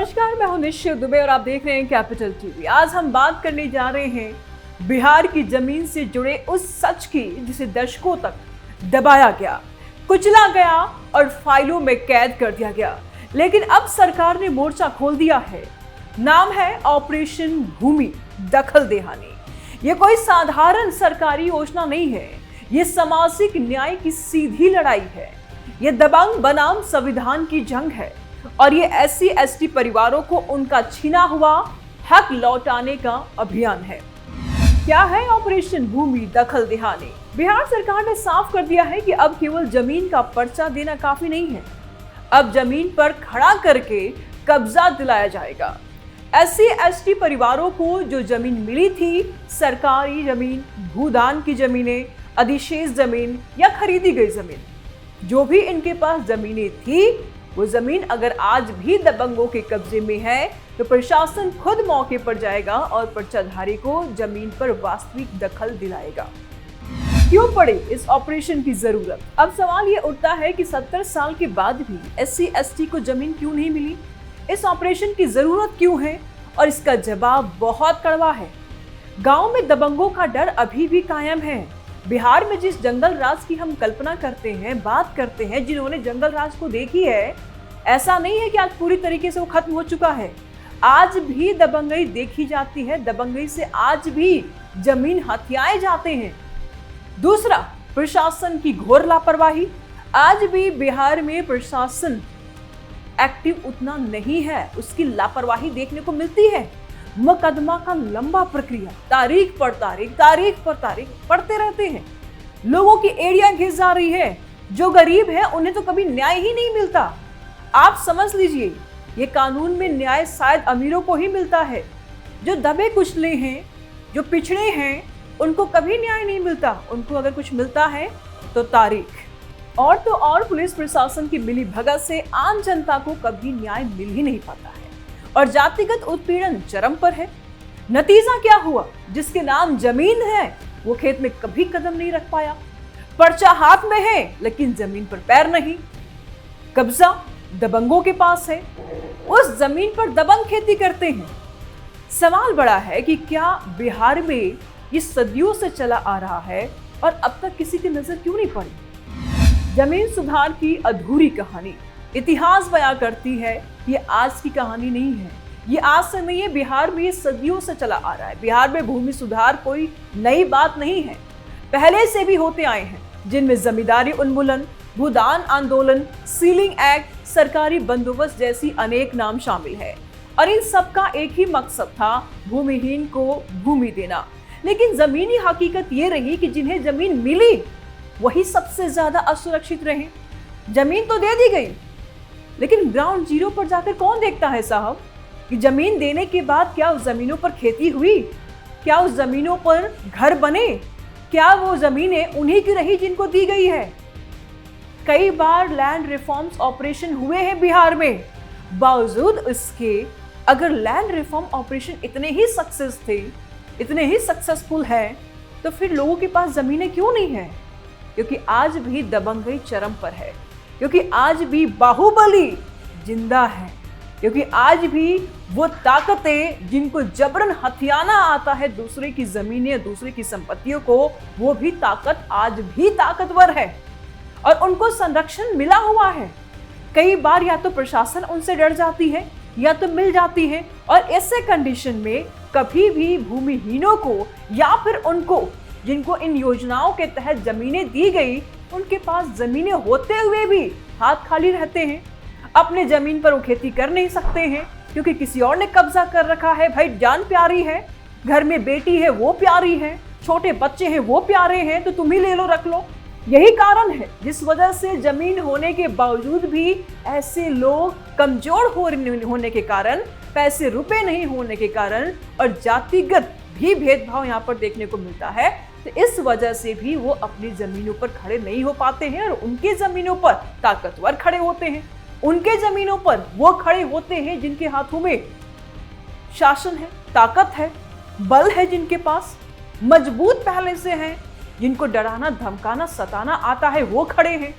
नमस्कार, मैं हूं निश्चित दुबे और आप देख रहे हैं कैपिटल टीवी। आज हम बात करने जा रहे हैं बिहार की जमीन से जुड़े उस सच की जिसे दशकों तक दबाया गया, कुचला गया और फाइलों में कैद कर दिया गया। लेकिन अब सरकार ने मोर्चा खोल दिया है। नाम है ऑपरेशन भूमि दखल देहानी। ये कोई साधारण सरकारी योजना नहीं है, ये सामाजिक न्याय की सीधी लड़ाई है। ये दबंग बनाम संविधान की जंग है और ये SC/ST परिवारों को उनका छीना हुआ हक लौटाने का अभियान है। क्या है ऑपरेशन भूमि दखल देहानी? बिहार सरकार ने साफ कर दिया है कि अब केवल जमीन का पर्चा देना काफी नहीं है, अब जमीन पर खड़ा करके कब्जा दिलाया जाएगा। SC/ST परिवारों को जो जमीन मिली थी, सरकारी जमीन, भूदान की जमीनें, अधिशेष जमीन या खरीदी गई जमीन, जो भी इनके पास जमीनें थी, वो जमीन अगर आज भी दबंगों के कब्जे में है तो प्रशासन खुद मौके पर जाएगा और पर्चाधारी को जमीन पर वास्तविक दखल दिलाएगा। क्यों पड़ी इस ऑपरेशन की जरूरत? अब सवाल ये उठता है कि 70 साल के बाद भी SC/ST को जमीन क्यों नहीं मिली? इस ऑपरेशन की जरूरत क्यों है? और इसका जवाब बहुत कड़वा है। गांव में दबंगों का डर अभी भी कायम है। बिहार में जिस जंगल राज की हम कल्पना करते हैं, बात करते हैं, जिन्होंने जंगल राज को देखी है, ऐसा नहीं है कि आज पूरी तरीके से वो खत्म हो चुका है। आज भी दबंगई देखी जाती है, दबंगई से आज भी जमीन हथियाए जाते हैं। दूसरा, प्रशासन की घोर लापरवाही। आज भी बिहार में प्रशासन एक्टिव उतना नहीं है, उसकी लापरवाही देखने को मिलती है। मुकदमा का लंबा प्रक्रिया, तारीख पर तारीख पढ़ते रहते हैं। लोगों की एड़ियां घिस जा रही है। जो गरीब है उन्हें तो कभी न्याय ही नहीं मिलता। आप समझ लीजिए, ये कानून में न्याय शायद अमीरों को ही मिलता है। जो दबे कुचले हैं, जो पिछड़े हैं, उनको कभी न्याय नहीं मिलता। उनको अगर कुछ मिलता है तो तारीख। और तो और पुलिस प्रशासन की मिलीभगत से आम जनता को कभी न्याय मिल ही नहीं पाता है और जातिगत उत्पीड़न चरम पर है। नतीजा क्या हुआ? जिसके नाम जमीन है वो खेत में कभी कदम नहीं रख पाया। पर्चा हाथ में है लेकिन जमीन पर पैर नहीं। कब्जा दबंगों के पास है, उस जमीन पर दबंग खेती करते हैं। सवाल बड़ा है कि क्या बिहार में ये सदियों से चला आ रहा है और अब तक किसी की नजर क्यों नहीं पड़ी? जमीन सुधार की अधूरी कहानी इतिहास बयां करती है। ये आज की कहानी नहीं है, ये आज से नहीं है, बिहार में ये सदियों से चला आ रहा है। बिहार में भूमि सुधार कोई नई बात नहीं है, पहले से भी होते आए हैं, जिनमें जमींदारी उन्मूलन, भूदान आंदोलन, सीलिंग एक्ट, सरकारी बंदोबस्त जैसी अनेक नाम शामिल है। और इन सब का एक ही मकसद था, भूमिहीन को भूमि देना। लेकिन जमीनी हकीकत ये रही कि जिन्हें जमीन मिली वही सबसे ज्यादा असुरक्षित रहे। जमीन तो दे दी गई, लेकिन ग्राउंड जीरो पर जाकर कौन देखता है साहब कि जमीन देने के बाद क्या उस जमीनों पर खेती हुई, क्या उस जमीनों पर घर बने, क्या वो जमीनें उन्हीं की रही जिनको दी गई है? कई बार लैंड रिफॉर्म्स ऑपरेशन हुए हैं बिहार में। बावजूद इसके अगर लैंड रिफॉर्म ऑपरेशन इतने ही सक्सेस थे, इतने ही सक्सेसफुल है, तो फिर लोगों के पास जमीनें क्यों नहीं है? क्योंकि आज भी दबंगई चरम पर है, क्योंकि आज भी बाहुबली जिंदा है, क्योंकि आज भी वो ताकतें जिनको जबरन हथियाना आता है दूसरे की जमीनें, दूसरे की संपत्तियों को, वो भी ताकत आज भी ताकतवर है और उनको संरक्षण मिला हुआ है। कई बार या तो प्रशासन उनसे डर जाती है या तो मिल जाती है, और ऐसे कंडीशन में कभी भी भूमिहीनों को या फिर उनको जिनको इन योजनाओं के तहत जमीनें दी गई, उनके पास जमीनें होते हुए भी हाथ खाली रहते हैं। अपने जमीन पर वो खेती कर नहीं सकते हैं क्योंकि किसी और ने कब्जा कर रखा है। भाई, जान प्यारी है, घर में बेटी है वो प्यारी है, छोटे बच्चे हैं वो प्यारे हैं, तो तुम ही ले लो, रख लो। यही कारण है जिस वजह से जमीन होने के बावजूद भी ऐसे लोग कमजोर होने के कारण, पैसे रुपए नहीं होने के कारण और जातिगत भी भेदभाव यहाँ पर देखने को मिलता है, तो इस वजह से भी वो अपनी जमीनों पर खड़े नहीं हो पाते हैं और उनके जमीनों पर ताकतवर खड़े होते हैं। उनके जमीनों पर वो खड़े होते हैं जिनके हाथों में शासन है, ताकत है, बल है, जिनके पास मजबूत पहले से हैं, जिनको डराना, धमकाना, सताना आता है, वो खड़े हैं।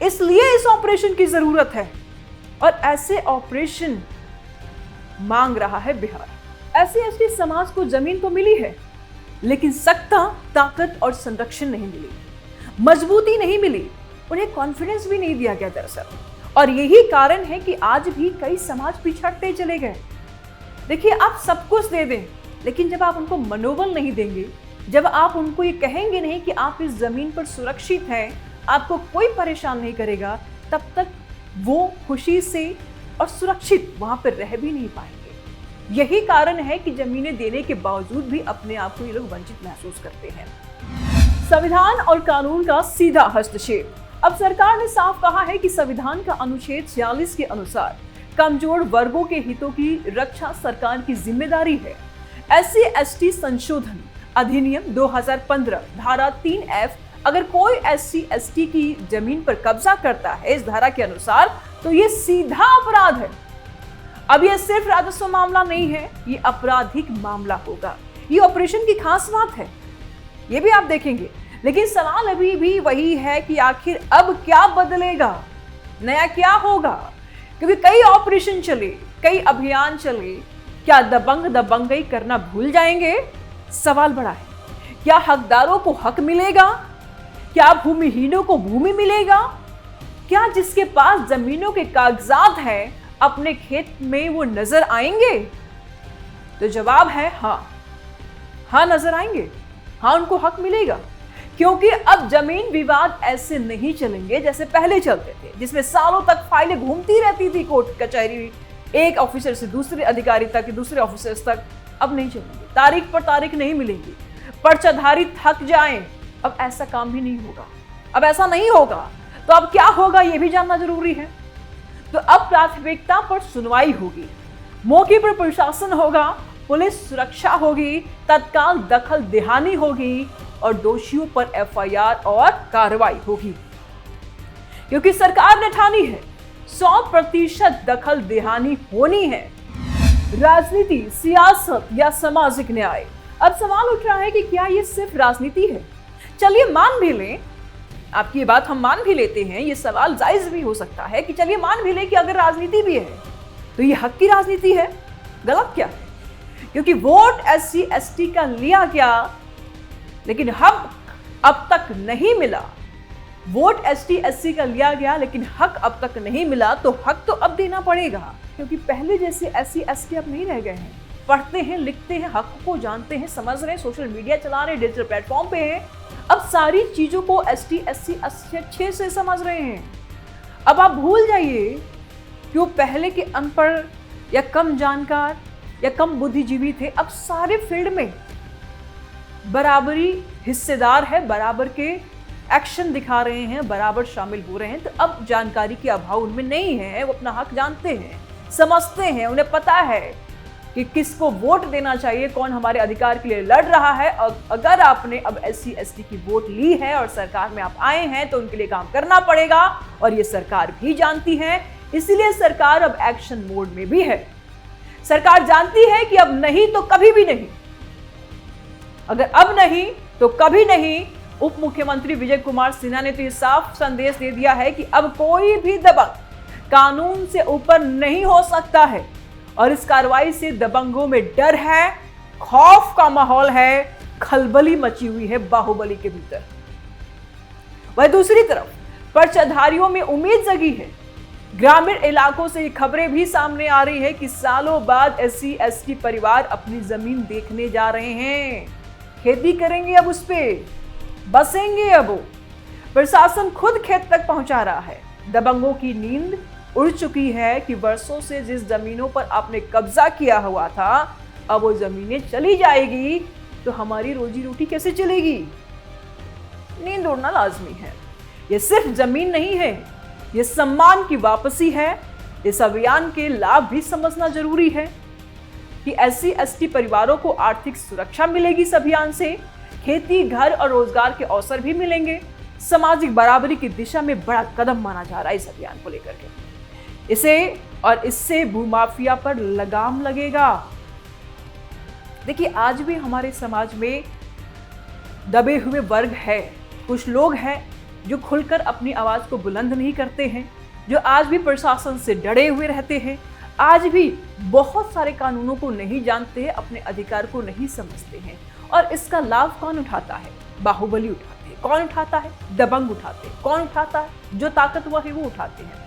इसलिए इस ऑपरेशन की जरूरत है। और ऐसे ऑपरेशन मांग रहा है बिहार। एससी एसटी समाज को जमीन तो मिली है, लेकिन सत्ता, ताकत और संरक्षण नहीं मिली, मजबूती नहीं मिली, उन्हें कॉन्फिडेंस भी नहीं दिया गया दरअसल। और यही कारण है कि आज भी कई समाज पिछड़ते चले गए। देखिए, आप सब कुछ दे दें, लेकिन जब आप उनको मनोबल नहीं देंगे, जब आप उनको ये कहेंगे नहीं कि आप इस जमीन पर सुरक्षित हैं, आपको कोई परेशान नहीं करेगा, तब तक वो खुशी से और सुरक्षित वहां पर रह भी नहीं पाएंगे। यही कारण है कि जमीनें देने के बावजूद भी अपने आप को ये लोग वंचित महसूस करते हैं। संविधान और कानून का सीधा हस्तक्षेप। अब सरकार ने साफ कहा है कि संविधान का अनुच्छेद 46 के अनुसार कमजोर वर्गों के हितों की रक्षा सरकार की जिम्मेदारी है। एससी एसटी संशोधन अधिनियम 2015 धारा 3F, अगर कोई एससी एसटी की जमीन पर कब्जा करता है इस धारा के अनुसार, तो ये सीधा अपराध है। अब ये सिर्फ राजस्व मामला नहीं है, ये आपराधिक मामला होगा। ये ऑपरेशन की खास बात है, ये भी आप देखेंगे। लेकिन सवाल अभी भी वही है कि आखिर अब क्या बदलेगा, नया क्या होगा? क्योंकि कई ऑपरेशन चले, कई अभियान चले, क्या दबंगई करना भूल जाएंगे? सवाल बड़ा है। क्या हकदारों को हक मिलेगा? क्या भूमिहीनों को भूमि मिलेगा? क्या जिसके पास जमीनों के कागजात हैं अपने खेत में वो नजर आएंगे? तो जवाब है हाँ, नजर आएंगे, हाँ, उनको हक मिलेगा। क्योंकि अब जमीन विवाद ऐसे नहीं चलेंगे जैसे पहले चलते थे, जिसमें सालों तक फाइलें घूमती रहती थी कोर्ट कचहरी, एक ऑफिसर से दूसरे अधिकारी तक, दूसरे ऑफिसर्स तक। अब नहीं चलेंगे, तारीख पर तारीख नहीं मिलेंगी, पर्चाधारी थक जाएं, अब ऐसा काम भी नहीं होगा। अब ऐसा नहीं होगा, तो अब क्या होगा ये भी जानना जरूरी है। तो अब प्राथमिकता पर सुनवाई होगी, मौके पर प्रशासन होगा, पुलिस सुरक्षा होगी, तत्काल दखल देहानी होगी और दोषियों पर एफआईआर और कार्रवाई होगी। क्योंकि सरकार ने ठानी है 100% दखल देहानी होनी है। राजनीति, सियासत या सामाजिक न्याय। अब सवाल उठ रहा है कि क्या ये सिर्फ राजनीति है? चलिए मान भी लें, आपकी ये बात हम मान भी लेते हैं, ये सवाल जायज भी हो सकता है कि चलिए मान भी लें कि अगर राजनीति भी है तो ये हक की राजनीति है। गलत क्या है? क्योंकि वोट एससी एसटी का लिया गया, लेकिन हक अब तक नहीं मिला। वोट एसटी एससी का लिया गया, लेकिन हक अब तक नहीं मिला, तो हक तो अब देना पड़ेगा। क्योंकि पहले जैसे एससी एसटी अब नहीं रह गए हैं, पढ़ते हैं, लिखते हैं, हक को जानते हैं, समझ रहे हैं, सोशल मीडिया चला रहे हैं, डिजिटल प्लेटफॉर्म पे हैं। अब सारी चीजों को एसटी एससी अच्छे से समझ रहे हैं। अब आप भूल जाइए कि वो पहले के अनपढ़ या कम जानकार या कम बुद्धिजीवी थे। अब सारे फील्ड में बराबरी हिस्सेदार है, बराबर के एक्शन दिखा रहे हैं, बराबर शामिल हो रहे हैं। तो अब जानकारी की अभाव उनमें नहीं है, वो अपना हक जानते हैं, समझते हैं, उन्हें पता है कि किसको वोट देना चाहिए, कौन हमारे अधिकार के लिए लड़ रहा है। और अगर आपने अब एससी एसटी की वोट ली है और सरकार में आप आए हैं, तो उनके लिए काम करना पड़ेगा, और ये सरकार भी जानती है। इसलिए सरकार अब एक्शन मोड में भी है। सरकार जानती है कि अब नहीं तो कभी भी नहीं, अगर अब नहीं तो कभी नहीं। उप मुख्यमंत्री विजय कुमार सिन्हा ने तो ये साफ संदेश दे दिया है कि अब कोई भी दबंग कानून से ऊपर नहीं हो सकता है, और इस कार्रवाई से दबंगों में डर है, खौफ का माहौल है, खलबली मची हुई है बाहुबली के भीतर। वह दूसरी तरफ पर्चाधारियों में उम्मीद जगी है। ग्रामीण इलाकों से ये खबरें भी सामने आ रही है कि सालों बाद एससी एसटी परिवार अपनी जमीन देखने जा रहे हैं, खेती करेंगे, अब उस पे बसेंगे। अब प्रशासन खुद खेत तक पहुंचा रहा है। दबंगों की नींद उड़ चुकी है कि वर्षों से जिस जमीनों पर आपने कब्जा किया हुआ था, अब वो जमीनें चली जाएगी तो हमारी रोजी रोटी कैसे चलेगी? नींद उड़ना लाजमी है। ये सिर्फ जमीन नहीं है, ये सम्मान की वापसी है। इस अभियान के लाभ भी समझना जरूरी है कि एससी एसटी परिवारों को आर्थिक सुरक्षा मिलेगी इस अभियान से, खेती, घर और रोजगार के अवसर भी मिलेंगे। सामाजिक बराबरी की दिशा में बड़ा कदम माना जा रहा है इस अभियान को लेकर के। इससे भूमाफिया पर लगाम लगेगा। देखिए, आज भी हमारे समाज में दबे हुए वर्ग है, कुछ लोग हैं जो खुलकर अपनी आवाज को बुलंद नहीं करते हैं, जो आज भी प्रशासन से डरे हुए रहते हैं, आज भी बहुत सारे कानूनों को नहीं जानते हैं, अपने अधिकार को नहीं समझते हैं। और इसका लाभ कौन उठाता है? बाहुबली उठाते हैं। कौन उठाता है? दबंग उठाते हैं। कौन उठाता है? जो ताकतवर है वो उठाते हैं।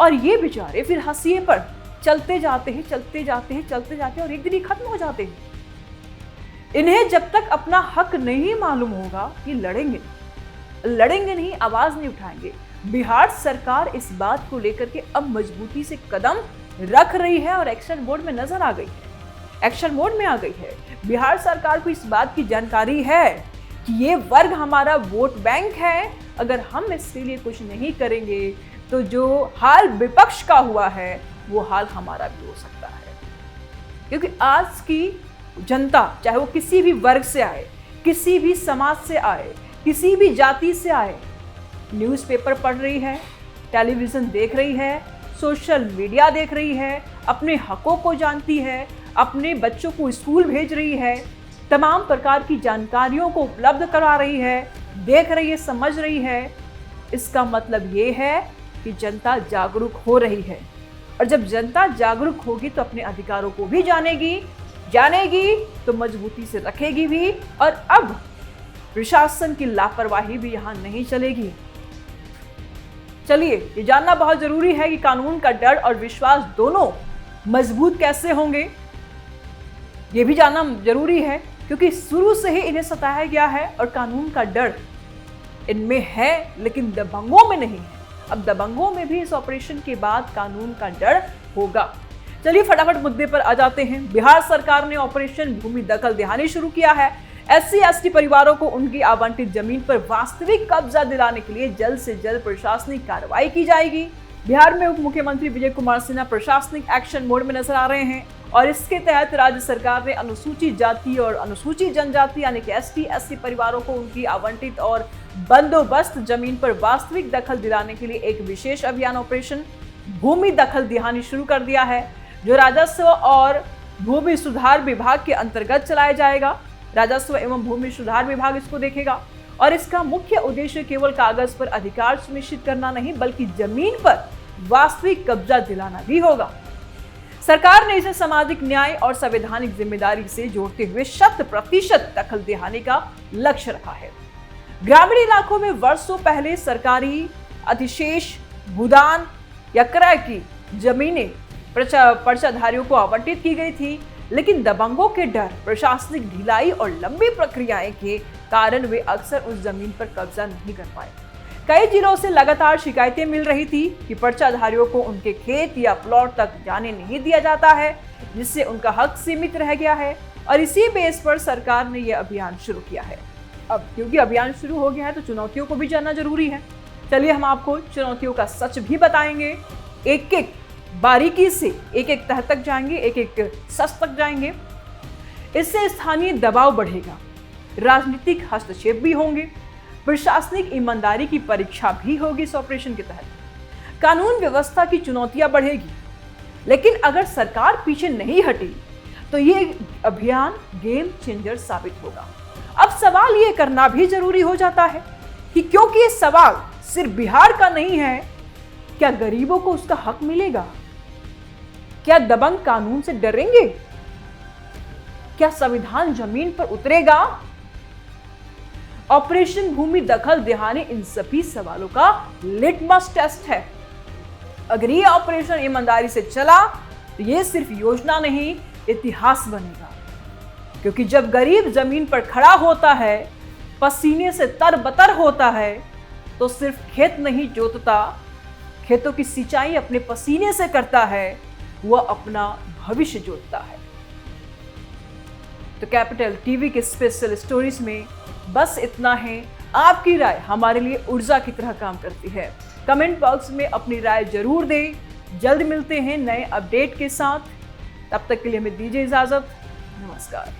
और ये बेचारे फिर हंसिए पर चलते जाते हैं, चलते जाते हैं, चलते जाते हैं और एक दिन ही खत्म हो जाते हैं। इन्हें जब तक अपना हक नहीं मालूम होगा ये लड़ेंगे नहीं, आवाज नहीं उठाएंगे। बिहार सरकार इस बात को लेकर के अब मजबूती से कदम रख रही है और एक्शन मोड में नजर आ गई है, एक्शन मोड में आ गई है। बिहार सरकार को इस बात की जानकारी है कि ये वर्ग हमारा वोट बैंक है, अगर हम इसके लिए कुछ नहीं करेंगे तो जो हाल विपक्ष का हुआ है वो हाल हमारा भी हो सकता है। क्योंकि आज की जनता, चाहे वो किसी भी वर्ग से आए, किसी भी समाज से आए, किसी भी जाति से आए, न्यूज़पेपर पढ़ रही है, टेलीविज़न देख रही है, सोशल मीडिया देख रही है, अपने हकों को जानती है, अपने बच्चों को स्कूल भेज रही है, तमाम प्रकार की जानकारियों को उपलब्ध करा रही है, देख रही है, समझ रही है। इसका मतलब ये है कि जनता जागरूक हो रही है। और जब जनता जागरूक होगी तो अपने अधिकारों को भी जानेगी तो मजबूती से रखेगी भी। और अब प्रशासन की लापरवाही भी यहाँ नहीं चलेगी। चलिए, ये जानना बहुत जरूरी है कि कानून का डर और विश्वास दोनों मजबूत कैसे होंगे, ये भी जानना जरूरी है। क्योंकि शुरू से ही इन्हें सताया गया है और कानून का डर इनमें है, लेकिन दबंगों में नहीं है। अब दबंगों में भी इस ऑपरेशन के बाद कानून का डर होगा। चलिए फटाफट मुद्दे पर आ जाते हैं। बिहार सरकार ने ऑपरेशन भूमि दखल दहानी शुरू किया है। SC/ST परिवारों को उनकी आवंटित जमीन पर वास्तविक कब्जा दिलाने के लिए जल्द से जल्द प्रशासनिक कार्रवाई की जाएगी। बिहार में उप मुख्यमंत्री विजय कुमार सिन्हा प्रशासनिक एक्शन मोड में नजर आ रहे हैं और इसके तहत राज्य सरकार ने अनुसूचित जाति और अनुसूचित जनजाति यानी कि ST/SC परिवारों को उनकी आवंटित और बंदोबस्त जमीन पर वास्तविक दखल दिलाने के लिए एक विशेष अभियान ऑपरेशन भूमि दखल दहानी शुरू कर दिया है, जो राजस्व और भूमि सुधार विभाग के अंतर्गत चलाया जाएगा। राजस्व एवं भूमि सुधार विभाग इसको देखेगा और इसका मुख्य उद्देश्य केवल कागज पर अधिकार सुनिश्चित करना नहीं, बल्कि जमीन पर वास्तविक कब्जा दिलाना भी होगा। सरकार ने इसे सामाजिक न्याय और संवैधानिक जिम्मेदारी से जोड़ते हुए 100% दखल दहानी का लक्ष्य रखा है। ग्रामीण इलाकों में वर्षों पहले सरकारी अधिशेष, भूदान या क्रय की जमीनें पर्चाधारियों को आवंटित की गई थी, लेकिन दबंगों के डर, प्रशासनिक ढिलाई और लंबी प्रक्रियाएं के कारण वे अक्सर उस जमीन पर कब्जा नहीं कर पाए। कई जिलों से लगातार शिकायतें मिल रही थी कि पर्चाधारियों को उनके खेत या प्लॉट तक जाने नहीं दिया जाता है, जिससे उनका हक सीमित रह गया है। और इसी बेस पर सरकार ने यह अभियान शुरू किया है। अब क्योंकि अभियान शुरू हो गया है तो चुनौतियों को भी जानना जरूरी है। चलिए हम आपको चुनौतियों का सच भी बताएंगे, एक एक बारीकी से, एक एक तह तक जाएंगे, एक एक सच तक जाएंगे। इससे स्थानीय दबाव बढ़ेगा, राजनीतिक हस्तक्षेप भी होंगे, प्रशासनिक ईमानदारी की परीक्षा भी होगी। इस ऑपरेशन के तहत कानून व्यवस्था की चुनौतियां बढ़ेगी, लेकिन अगर सरकार पीछे नहीं हटी तो ये अभियान गेम चेंजर साबित होगा। अब सवाल ये करना भी जरूरी हो जाता है कि क्योंकि ये सवाल सिर्फ बिहार का नहीं है, क्या गरीबों को उसका हक मिलेगा? क्या दबंग कानून से डरेंगे? क्या संविधान जमीन पर उतरेगा? ऑपरेशन भूमि दखल दहानी इन सभी सवालों का लिटमस टेस्ट है। अगर ये ऑपरेशन ईमानदारी से चला तो ये सिर्फ योजना नहीं, इतिहास बनेगा। क्योंकि जब गरीब जमीन पर खड़ा होता है, पसीने से तरबतर होता है, तो सिर्फ खेत नहीं जोतता, खेतों की सिंचाई अपने पसीने से करता है, वह अपना भविष्य जोतता है। तो कैपिटल टीवी के स्पेशल स्टोरीज में बस इतना है। आपकी राय हमारे लिए ऊर्जा की तरह काम करती है। कमेंट बॉक्स में अपनी राय जरूर दें। जल्द मिलते हैं नए अपडेट के साथ, तब तक के लिए हमें दीजिए इजाजत। नमस्कार।